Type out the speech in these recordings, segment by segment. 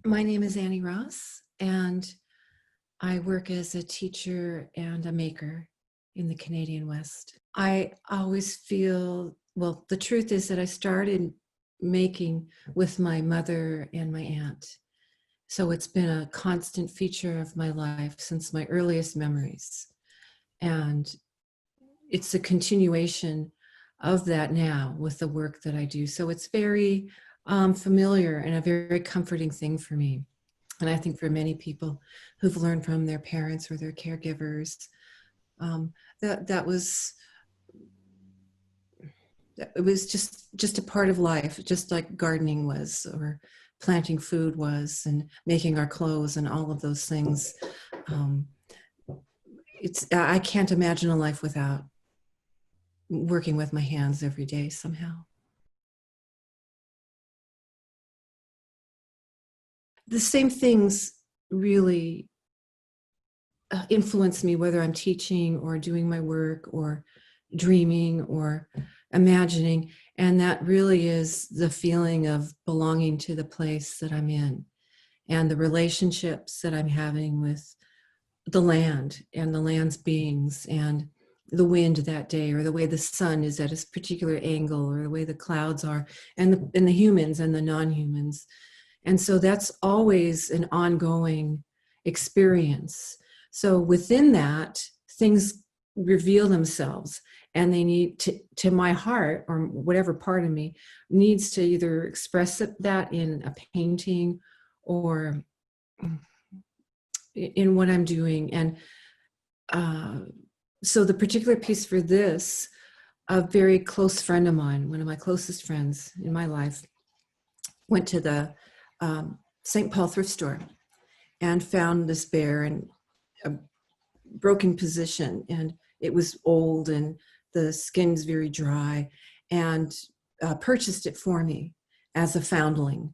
My name is Annie Ross, and I work as a teacher and a maker in the Canadian West. I always feel, well, the truth is that I started making with my mother and my aunt. So it's been a constant feature of my life since my earliest memories. And it's a continuation of that now with the work that I do. So it's very familiar and a very comforting thing for me. And I think for many people who've learned from their parents or their caregivers, um, that was it was just a part of life, just like gardening was, or planting food was, and making our clothes, and all of those things. Um, I can't imagine a life without working with my hands every day somehow. The same things really influence me, whether I'm teaching or doing my work or dreaming or imagining. And that really is the feeling of belonging to the place that I'm in and the relationships that I'm having with the land and the land's beings and the wind that day, or the way the sun is at a particular angle, or the way the clouds are, and the humans and the non-humans. And so that's always an ongoing experience. So within that, things reveal themselves, and they need to my heart, or whatever part of me needs to either express that in a painting or in what I'm doing. And so the particular piece for this, a very close friend of mine, one of my closest friends in my life, went to the St. Paul thrift store and found this bear in a broken position, and it was old and the skin's very dry, and purchased it for me as a foundling.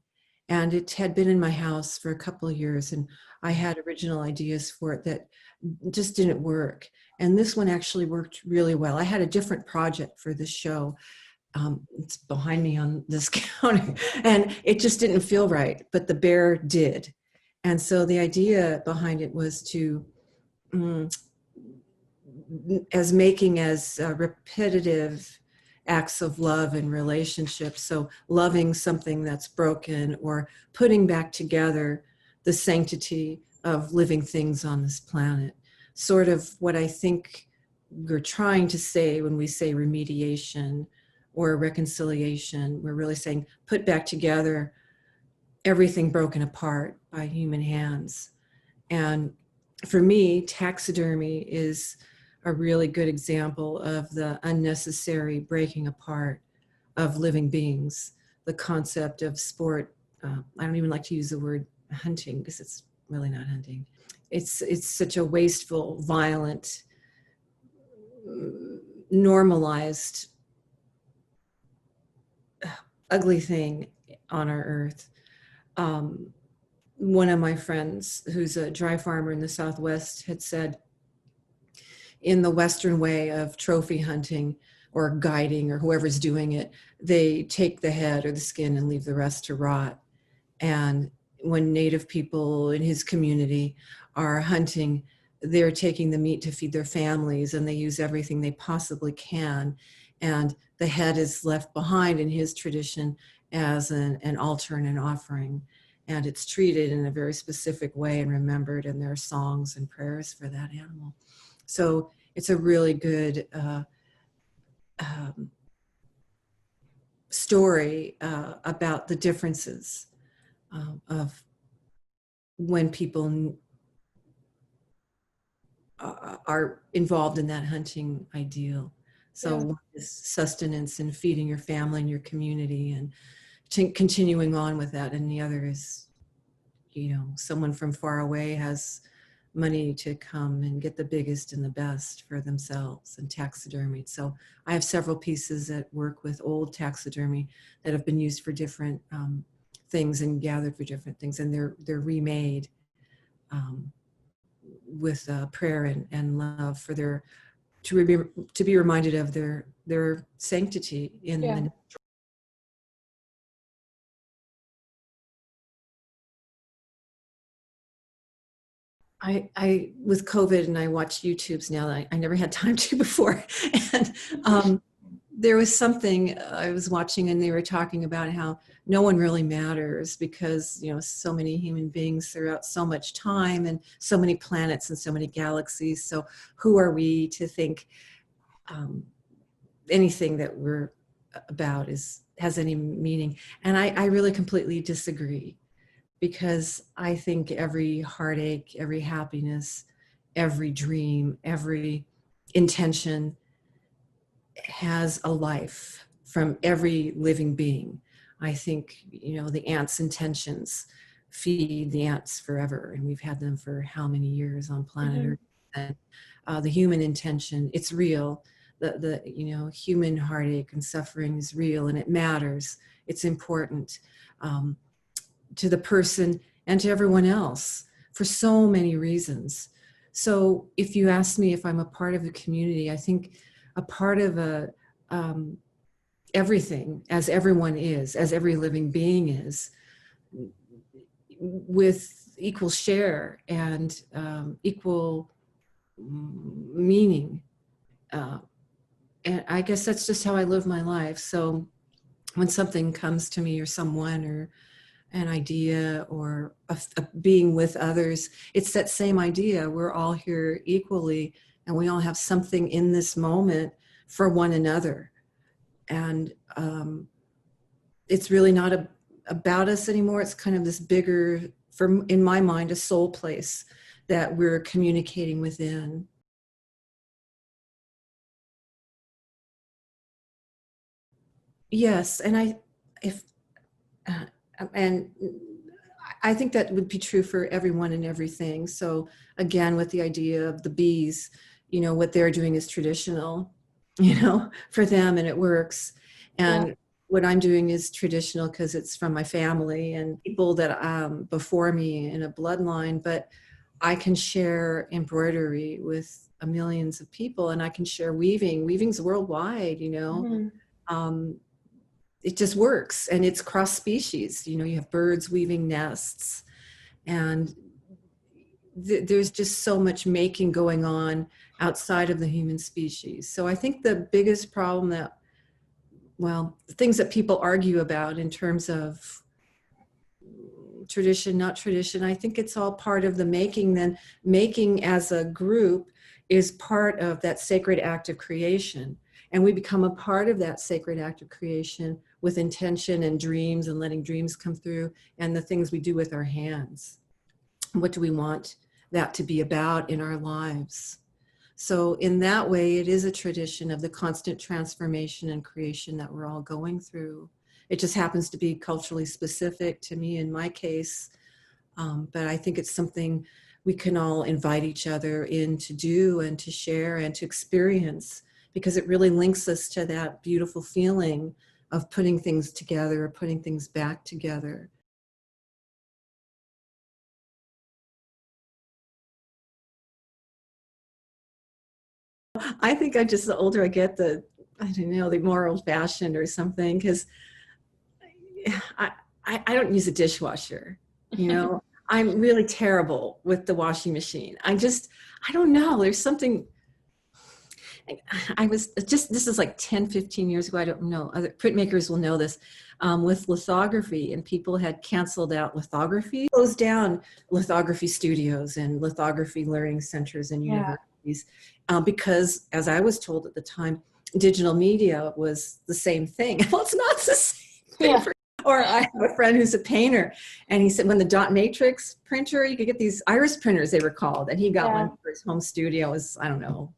And it had been in my house for a couple of years, and I had original ideas for it that just didn't work. And this one actually worked really well. I had a different project for this show. It's behind me on this counter, and it just didn't feel right, but the bear did. And so the idea behind it was to, as repetitive acts of love and relationships. So loving something that's broken, or putting back together the sanctity of living things on this planet. Sort of what I think we're trying to say when we say remediation or reconciliation. We're really saying put back together everything broken apart by human hands. And for me, taxidermy is a really good example of the unnecessary breaking apart of living beings. The concept of sport, I don't even like to use the word hunting because it's really not hunting. It's such a wasteful, violent, normalized, ugly thing on our earth. One of my friends, who's a dry farmer in the Southwest, had said, in the Western way of trophy hunting or guiding, or whoever's doing it, they take the head or the skin and leave the rest to rot. And when Native people in his community are hunting, they're taking the meat to feed their families, and they use everything they possibly can. And the head is left behind in his tradition as an altar and an offering. And it's treated in a very specific way and remembered, and there are songs and prayers for that animal. So it's a really good story about the differences of when people are involved in that hunting ideal. So Yeah. one is sustenance and feeding your family and your community, and continuing on with that. And the other is, someone from far away has money to come and get the biggest and the best for themselves, and taxidermy. So I have several pieces that work with old taxidermy that have been used for different things and gathered for different things, and they're remade with prayer and love for their to be reminded of their sanctity in Yeah. the I with COVID, and I watch YouTubes now that I never had time to before. And there was something I was watching, and they were talking about how no one really matters because, you know, so many human beings throughout so much time and so many planets and so many galaxies. So who are we to think anything that we're about has any meaning? And I really completely disagree, because I think every heartache, every happiness, every dream, every intention has a life from every living being. I think, you know, the ants' intentions feed the ants forever, and we've had them for how many years on planet Earth. And the human intention, it's real. The you know, human heartache and suffering is real, and it matters. It's important. To the person and to everyone else for so many reasons. So if you ask me if I'm a part of the community, I think a part of everything, as everyone is, as every living being is, with equal share and equal meaning. And I guess that's just how I live my life. So when something comes to me, or someone, or an idea, or a being with others, it's that same idea. We're all here equally, and we all have something in this moment for one another. And it's really not about us anymore. It's kind of this bigger, in my mind, a soul place that we're communicating within. Yes, and I think that would be true for everyone and everything. So again, with the idea of the bees, you know, what they're doing is traditional, you know, for them, and it works. And what I'm doing is traditional because it's from my family and people that before me in a bloodline. But I can share embroidery with millions of people, and I can share weaving. Weaving's worldwide, you know. It just works, and it's cross species. You know, you have birds weaving nests, and there's just so much making going on outside of the human species. So I think the biggest problem that, well, the things that people argue about in terms of tradition, not tradition, I think it's all part of the making. Then making as a group is part of that sacred act of creation. And we become a part of that sacred act of creation with intention and dreams, and letting dreams come through, and the things we do with our hands. What do we want that to be about in our lives? So in that way, it is a tradition of the constant transformation and creation that we're all going through. It just happens to be culturally specific to me in my case. But I think it's something we can all invite each other in to do and to share and to experience, because it really links us to that beautiful feeling of putting things together, or putting things back together. I think I just, the older I get, I don't know, the more old fashioned or something, because I don't use a dishwasher, you know. I'm really terrible with the washing machine. I don't know, there's something. I was just, this is like 10, 15 years ago. I don't know. Other printmakers will know this. With lithography, and people had canceled out lithography, closed down lithography studios and lithography learning centers and universities, because, as I was told at the time, digital media was the same thing. Well, it's not the same thing. Or I have a friend who's a painter, and he said when the dot matrix printer, you could get these iris printers, they were called, and he got one for his home studio. It was, I don't know,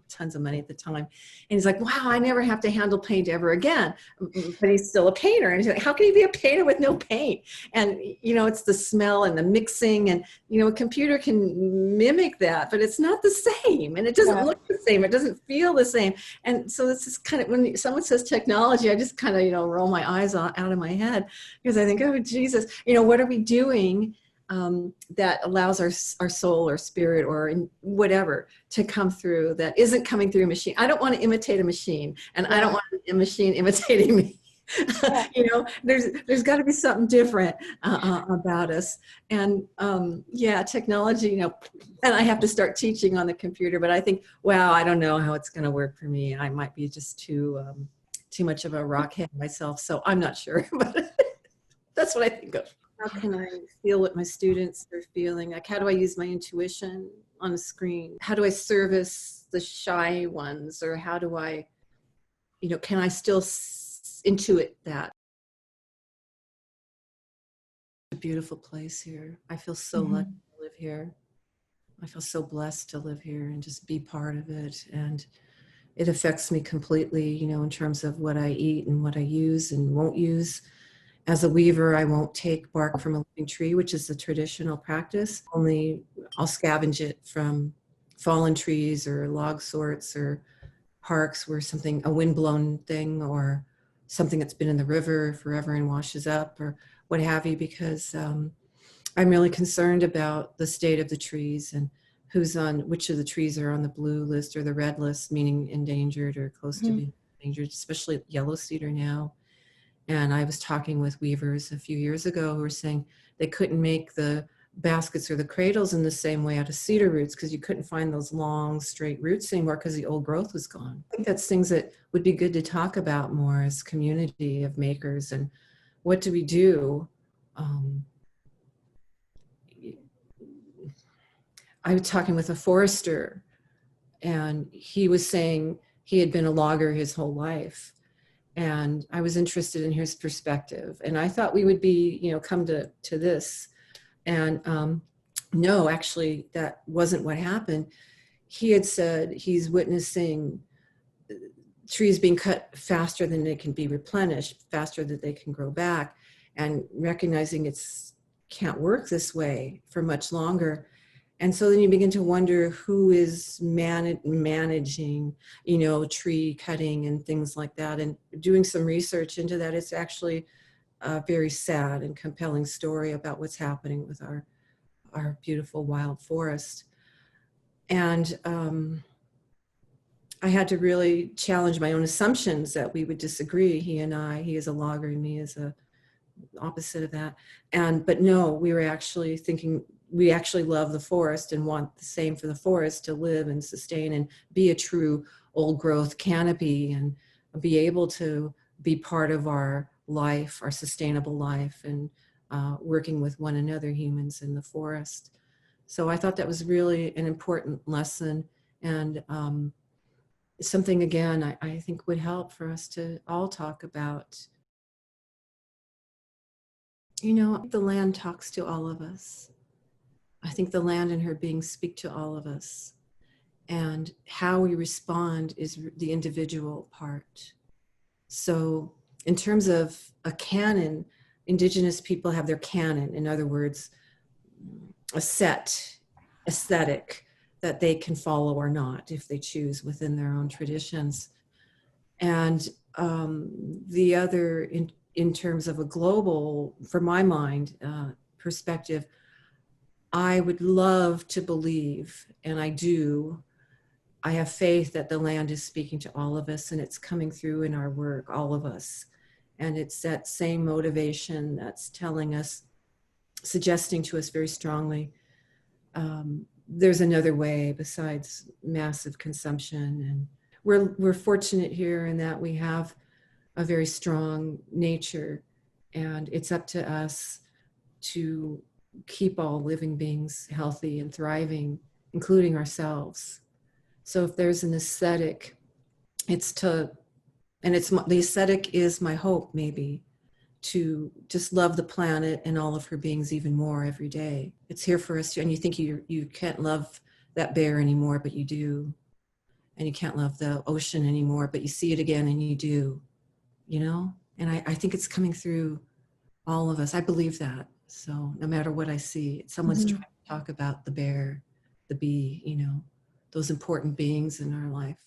tons of money at the time. And he's like, wow, I never have to handle paint ever again. But he's still a painter. And he's like, how can you be a painter with no paint? And, you know, it's the smell and the mixing, and, you know, a computer can mimic that, but it's not the same. And it doesn't look the same. It doesn't feel the same. And so it's just kind of, when someone says technology, I just kind of, you know, roll my eyes out of my head, because I think, oh, Jesus, you know, what are we doing that allows our soul or spirit or whatever to come through, that isn't coming through a machine? I don't want to imitate a machine, and I don't want a machine imitating me. Yeah. There's got to be something different about us. And yeah, technology, and I have to start teaching on the computer, but I think, wow, I don't know how it's going to work for me. I might be just too much of a rockhead myself, so I'm not sure, but that's what I think of. How can I feel what my students are feeling? Like, how do I use my intuition on a screen? How do I service the shy ones? Or how do I, can I still intuit that? A beautiful place here. I feel so lucky to live here. I feel so blessed to live here and just be part of it. And it affects me completely, in terms of what I eat and what I use and won't use. As a weaver, I won't take bark from a living tree, which is the traditional practice. Only I'll scavenge it from fallen trees or log sorts or parks where a windblown thing or something that's been in the river forever and washes up or what have you, because I'm really concerned about the state of the trees and which of the trees are on the blue list or the red list, meaning endangered or close to being endangered, especially yellow cedar now. And I was talking with weavers a few years ago who were saying they couldn't make the baskets or the cradles in the same way out of cedar roots because you couldn't find those long, straight roots anymore because the old growth was gone. I think that's things that would be good to talk about more as community of makers. And what do we do? I was talking with a forester, and he was saying he had been a logger his whole life. And I was interested in his perspective. And I thought we would be, come to this. And no, actually, that wasn't what happened. He had said he's witnessing trees being cut faster than they can be replenished, faster than they can grow back, and recognizing it's can't work this way for much longer. And so then you begin to wonder who is managing, tree cutting and things like that. And doing some research into that, it's actually a very sad and compelling story about what's happening with our beautiful wild forest. And I had to really challenge my own assumptions that we would disagree, he and I. He is a logger and me is a opposite of that. But no, we were actually thinking, we actually love the forest and want the same for the forest to live and sustain and be a true old growth canopy and be able to be part of our life, our sustainable life, and working with one another, humans in the forest. So I thought that was really an important lesson, and something, again, I think would help for us to all talk about. The land talks to all of us. I think the land and her beings speak to all of us. And how we respond is the individual part. So in terms of a canon, Indigenous people have their canon. In other words, a set aesthetic that they can follow or not if they choose within their own traditions. And the other, in terms of a global, for my mind, perspective, I would love to believe, and I do, I have faith that the land is speaking to all of us and it's coming through in our work, all of us. And it's that same motivation that's telling us, suggesting to us very strongly, there's another way besides massive consumption. And we're fortunate here in that we have a very strong nature, and it's up to us to keep all living beings healthy and thriving, including ourselves. So if there's an aesthetic, the aesthetic is my hope, maybe, to just love the planet and all of her beings even more every day. It's here for us to, and you think you can't love that bear anymore, but you do. And you can't love the ocean anymore, but you see it again and you do, And I think it's coming through all of us. I believe that. So no matter what I see, someone's trying to talk about the bear, the bee, those important beings in our life.